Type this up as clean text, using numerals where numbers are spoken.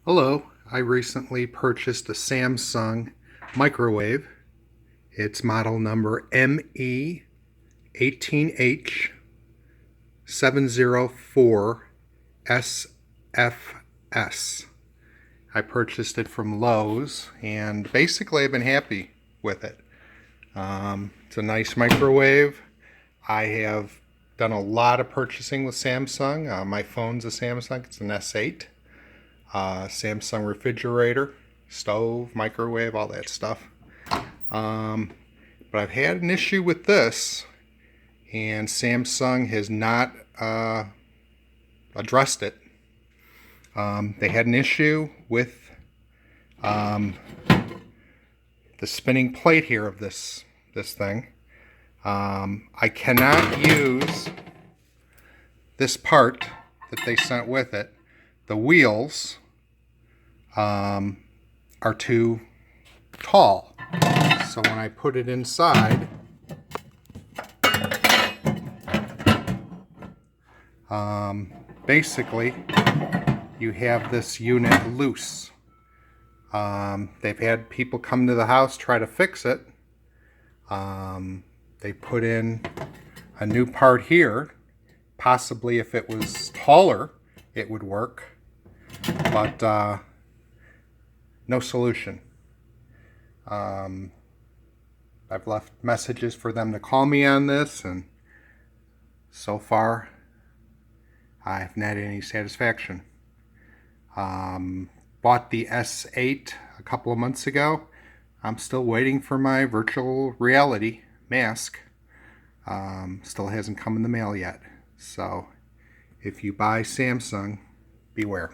Hello, I recently purchased a Samsung microwave. It's model number ME18H704SFS. I purchased it from Lowe's and basically I've been happy with it. It's a nice microwave. I have done a lot of purchasing with Samsung. My phone's a Samsung, it's an S8. Samsung refrigerator, stove, microwave, all that stuff. But I've had an issue with this, and Samsung has not addressed it. They had an issue with the spinning plate here of this thing. I cannot use this part that they sent with it. The wheels are too tall. So when I put it inside, basically you have this unit loose. They've had people come to the house try to fix it. They put in a new part here. Possibly if it was taller, it would work. But no solution. I've left messages for them to call me on this, and so far I haven't had any satisfaction. Bought the S8 a couple of months ago. I'm still waiting for my virtual reality mask. Still hasn't come in the mail yet. So if you buy Samsung, beware.